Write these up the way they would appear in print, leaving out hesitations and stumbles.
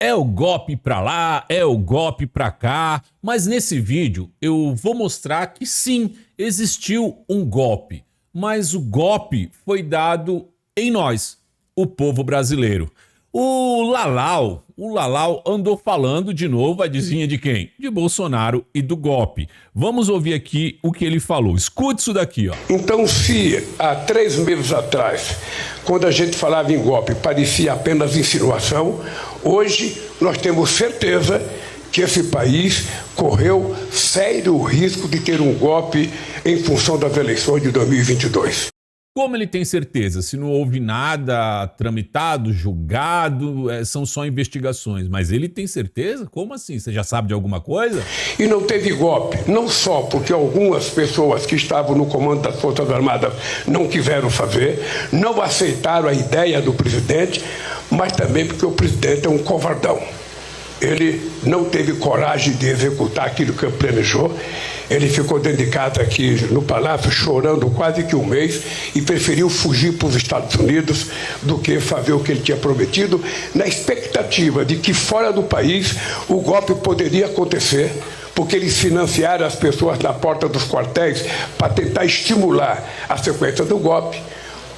É o golpe pra lá, é o golpe pra cá, mas nesse vídeo eu vou mostrar que sim, existiu um golpe, mas o golpe foi dado em nós, o povo brasileiro. O Lalau andou falando de novo, adivinha de quem? De Bolsonaro e do golpe. Vamos ouvir aqui o que ele falou. Escute isso daqui, ó. Então, se há 3 meses atrás, quando a gente falava em golpe, parecia apenas insinuação, hoje nós temos certeza que esse país correu sério risco de ter um golpe em função das eleições de 2022. Como ele tem certeza? Se não houve nada tramitado, julgado, são só investigações. Mas ele tem certeza? Como assim? Você já sabe de alguma coisa? E não teve golpe, não só porque algumas pessoas que estavam no comando das Forças Armadas não quiseram fazer, não aceitaram a ideia do presidente, mas também porque o presidente é um covardão. Ele não teve coragem de executar aquilo que ele planejou. Ele ficou dentro de casa aqui no Palácio chorando quase que um mês e preferiu fugir para os Estados Unidos do que fazer o que ele tinha prometido, na expectativa de que fora do país o golpe poderia acontecer, porque eles financiaram as pessoas na porta dos quartéis para tentar estimular a sequência do golpe.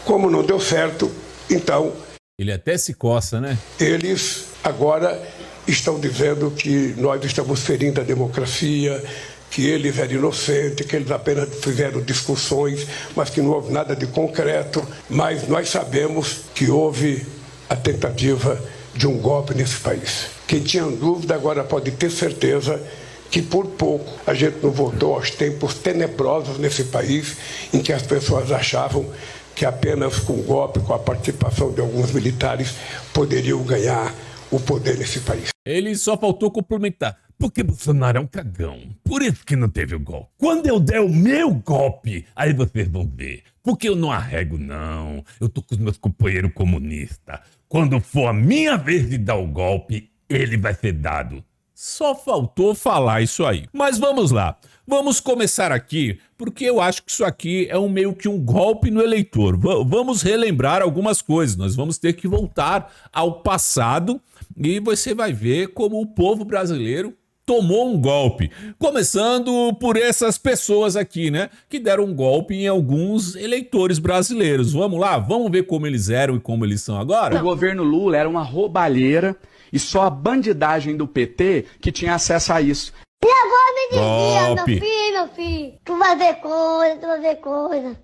Como não deu certo, então... Ele até se coça, né? Eles agora estão dizendo que nós estamos ferindo a democracia, que eles eram inocentes, que eles apenas fizeram discussões, mas que não houve nada de concreto. Mas nós sabemos que houve a tentativa de um golpe nesse país. Quem tinha dúvida agora pode ter certeza que por pouco a gente não voltou aos tempos tenebrosos nesse país, em que as pessoas achavam que apenas com o golpe, com a participação de alguns militares, poderiam ganhar o poder nesse país. Ele só faltou complementar. Porque Bolsonaro é um cagão. Por isso que não teve o golpe. Quando eu der o meu golpe, aí vocês vão ver. Porque eu não arrego, não. Eu tô com os meus companheiros comunistas. Quando for a minha vez de dar o golpe, ele vai ser dado. Só faltou falar isso aí. Mas vamos lá. Vamos começar aqui, porque eu acho que isso aqui é meio que um golpe no eleitor. Vamos relembrar algumas coisas. Nós vamos ter que voltar ao passado e você vai ver como o povo brasileiro tomou um golpe. Começando por essas pessoas aqui, né? Que deram um golpe em alguns eleitores brasileiros. Vamos lá? Vamos ver como eles eram e como eles são agora? O governo Lula era uma roubalheira e só a bandidagem do PT que tinha acesso a isso. E agora me dizia, Golpe. meu filho, tu vai ver coisa.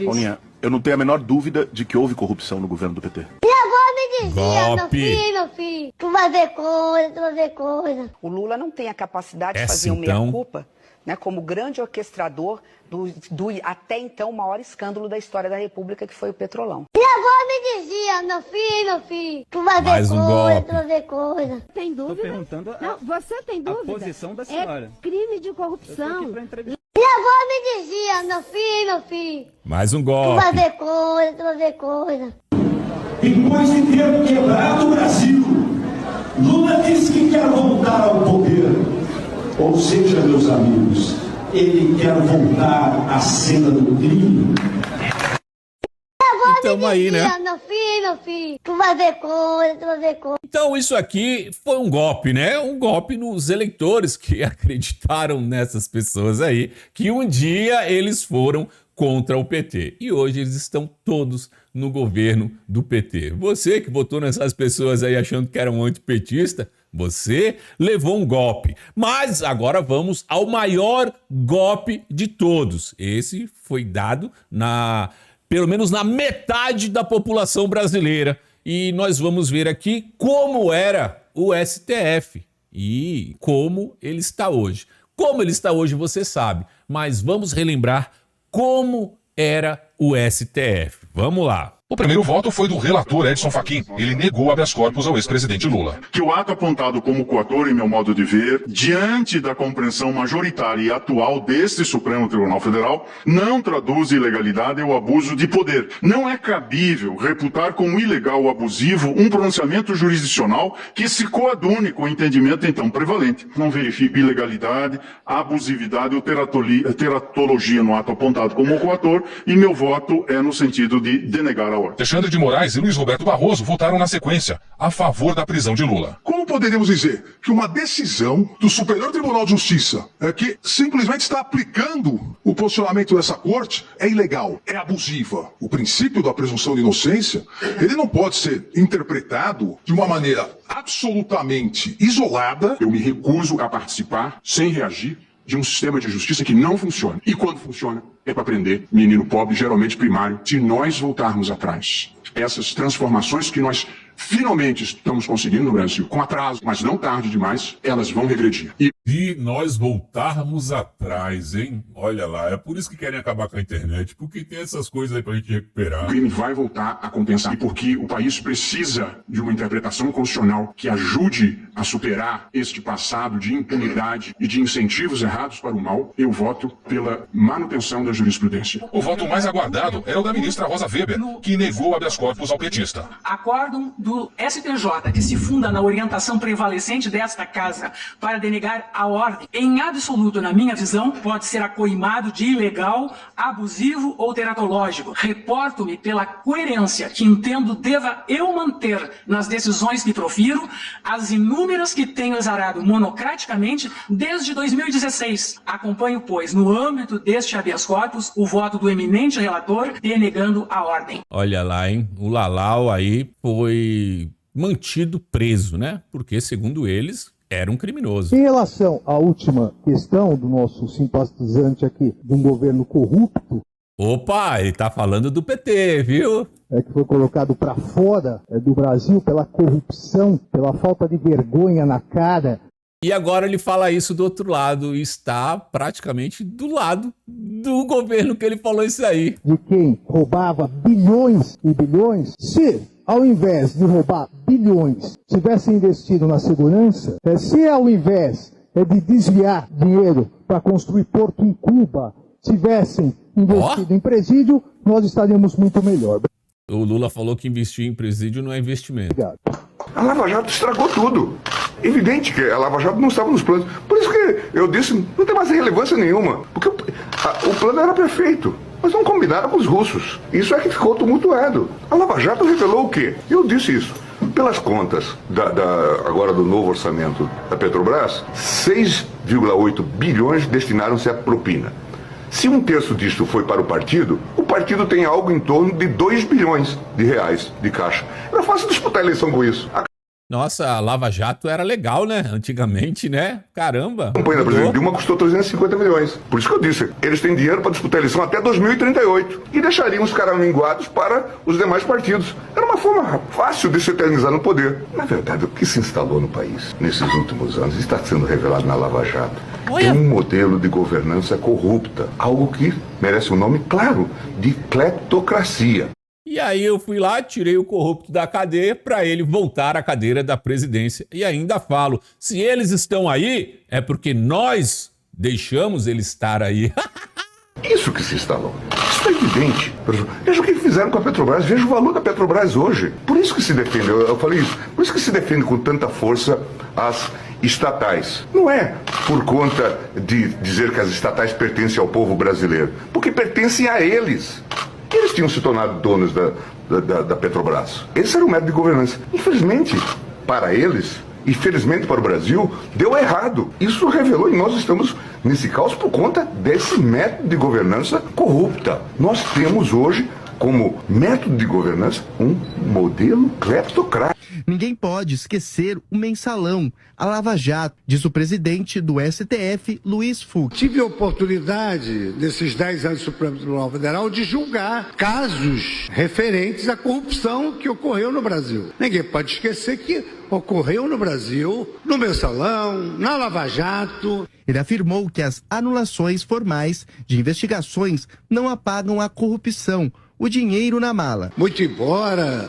Paulinha, eu não tenho a menor dúvida de que houve corrupção no governo do PT. E agora me dizia, Golpe. meu filho, tu vai ver coisa. O Lula não tem a capacidade de Essa, fazer um então. meia-culpa, né, como grande orquestrador do até então maior escândalo da história da República, que foi o Petrolão. E agora me dizia, meu filho, tu vai Mais ver um golpe. coisa. Tem dúvida? perguntando Não, você tem dúvida? posição da senhora. É crime de corrupção. E agora me dizia, meu filho, Mais um tu golpe. vai ver coisa. Depois de ter quebrado o Brasil, Lula disse que quer voltar ao poder. Ou seja, meus amigos, ele quer voltar à cena do crime. Então aí, né? Meu filho, tu vai ver coisa. Então isso aqui foi um golpe, né? Um golpe nos eleitores que acreditaram nessas pessoas aí, que um dia eles foram contra o PT. E hoje eles estão todos no governo do PT. Você que votou nessas pessoas aí achando que eram antipetista, você levou um golpe. Mas agora vamos ao maior golpe de todos. Esse foi dado pelo menos na metade da população brasileira. E nós vamos ver aqui como era o STF e como ele está hoje. Como ele está hoje você sabe, mas vamos relembrar como era o STF. Vamos lá. O primeiro voto foi do relator Edson Fachin. Ele negou habeas corpus ao ex-presidente Lula. Que o ato apontado como coator, em meu modo de ver, diante da compreensão majoritária e atual deste Supremo Tribunal Federal, não traduz ilegalidade ou abuso de poder. Não é cabível reputar como ilegal ou abusivo um pronunciamento jurisdicional que se coadune com o entendimento então prevalente. Não verifico ilegalidade, abusividade ou teratologia no ato apontado como coator, e meu voto é no sentido de denegar a da ordem. Alexandre de Moraes e Luiz Roberto Barroso votaram na sequência a favor da prisão de Lula. Como poderíamos dizer que uma decisão do Superior Tribunal de Justiça que simplesmente está aplicando o posicionamento dessa corte é ilegal, é abusiva? O princípio da presunção de inocência, ele não pode ser interpretado de uma maneira absolutamente isolada. Eu me recuso a participar, sem reagir, de um sistema de justiça que não funciona. E quando funciona, é para prender menino pobre, geralmente primário. Se nós voltarmos atrás, essas transformações que nós finalmente estamos conseguindo no Brasil, com atraso, mas não tarde demais, elas vão regredir. Se nós voltarmos atrás, hein? Olha lá, é por isso que querem acabar com a internet, porque tem essas coisas aí pra gente recuperar. O crime vai voltar a compensar. E porque o país precisa de uma interpretação constitucional que ajude a superar este passado de impunidade e de incentivos errados para o mal, eu voto pela manutenção da jurisprudência. O voto mais aguardado era o da ministra Rosa Weber, que negou habeas corpus ao petista. Acórdão do STJ, que se funda na orientação prevalecente desta Casa para denegar a ordem, em absoluto, na minha visão, pode ser acoimado de ilegal, abusivo ou teratológico. Reporto-me pela coerência que entendo deva eu manter nas decisões que profiro, as inúmeras que tenho exarado monocraticamente desde 2016. Acompanho, pois, no âmbito deste habeas corpus, o voto do eminente relator denegando a ordem. Olha lá, hein? O Lalau aí foi mantido preso, né? Porque, segundo eles, era um criminoso. Em relação à última questão do nosso simpatizante aqui, de um governo corrupto... Opa, ele tá falando do PT, viu? Que foi colocado para fora do Brasil pela corrupção, pela falta de vergonha na cara. E agora ele fala isso do outro lado, e está praticamente do lado do governo que ele falou isso aí. De quem roubava bilhões e bilhões, se... ao invés de roubar bilhões, tivesse investido na segurança, se ao invés de desviar dinheiro para construir porto em Cuba, tivessem investido em presídio, nós estaríamos muito melhor. O Lula falou que investir em presídio não é investimento. Obrigado. A Lava Jato estragou tudo. Evidente que a Lava Jato não estava nos planos. Por isso que eu disse, não tem mais relevância nenhuma. Porque o plano era perfeito. Mas não combinaram com os russos. Isso é que ficou tumultuado. A Lava Jato revelou o quê? Eu disse isso. Pelas contas agora do novo orçamento da Petrobras, 6,8 bilhões destinaram-se à propina. Se um terço disto foi para o partido tem algo em torno de 2 bilhões de reais de caixa. Era fácil disputar a eleição com isso. Nossa, a Lava Jato era legal, né? Antigamente, né? Caramba. A campanha da presidente Dilma custou 350 milhões. Por isso que eu disse, eles têm dinheiro para disputar a eleição até 2038. E deixariam os caraminguados para os demais partidos. Era uma forma fácil de se eternizar no poder. Na verdade, o que se instalou no país nesses últimos anos está sendo revelado na Lava Jato. É um modelo de governança corrupta. Algo que merece um nome claro, de cleptocracia. E aí eu fui lá, tirei o corrupto da cadeia para ele voltar à cadeira da presidência. E ainda falo, se eles estão aí, é porque nós deixamos ele estar aí. Isso que se instalou. Isso é evidente. Veja o que fizeram com a Petrobras, veja o valor da Petrobras hoje. Por isso que se defende, eu falei isso, por isso que se defende com tanta força as estatais. Não é por conta de dizer que as estatais pertencem ao povo brasileiro, porque pertencem a eles. Eles tinham se tornado donos da Petrobras. Esse era o método de governança. Infelizmente, para eles, e felizmente para o Brasil, deu errado. Isso revelou, e nós estamos nesse caos por conta desse método de governança corrupta. Nós temos hoje, como método de governança, um modelo cleptocrático. Ninguém pode esquecer o mensalão, a Lava Jato, diz o presidente do STF, Luiz Fux. Tive a oportunidade, nesses 10 anos do Supremo Tribunal Federal, de julgar casos referentes à corrupção que ocorreu no Brasil. Ninguém pode esquecer que ocorreu no Brasil, no mensalão, na Lava Jato. Ele afirmou que as anulações formais de investigações não apagam a corrupção, o dinheiro na mala. Muito embora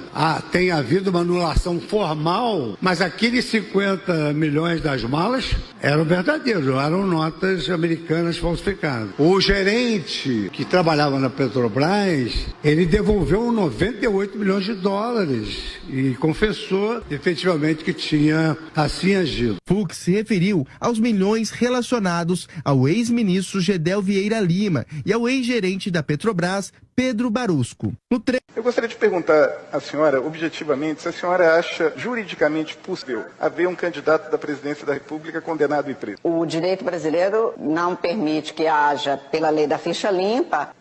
tenha havido uma anulação formal, mas aqueles 50 milhões das malas eram verdadeiros, eram notas americanas falsificadas. O gerente que trabalhava na Petrobras, ele devolveu 98 milhões de dólares e confessou efetivamente que tinha assim agido. Fux se referiu aos milhões relacionados ao ex-ministro Gedel Vieira Lima e ao ex-gerente da Petrobras, Pedro Barusco. No Eu gostaria de perguntar à senhora, objetivamente, se a senhora acha juridicamente possível haver um candidato da presidência da República condenado e preso. O direito brasileiro não permite que haja, pela lei da ficha limpa,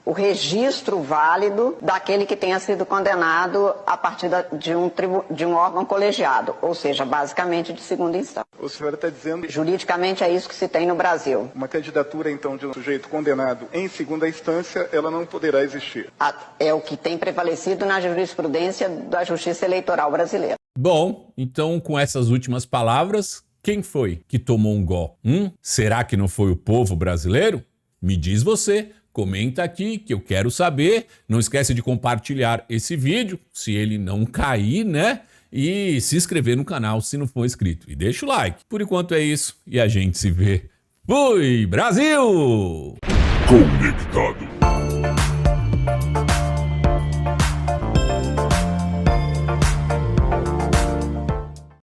o registro válido daquele que tenha sido condenado a partir de um órgão colegiado, ou seja, basicamente de segunda instância. A senhora está dizendo... Juridicamente é isso que se tem no Brasil. Uma candidatura, então, de um sujeito condenado em segunda instância, ela não poderá existir. É o que tem prevalecido na jurisprudência da Justiça Eleitoral brasileira. Bom, então com essas últimas palavras, quem foi que tomou um golpe? Será que não foi o povo brasileiro? Me diz você, comenta aqui que eu quero saber. Não esquece de compartilhar esse vídeo, se ele não cair, né? E se inscrever no canal se não for inscrito. E deixa o like. Por enquanto é isso e a gente se vê. Fui, Brasil! Conectado.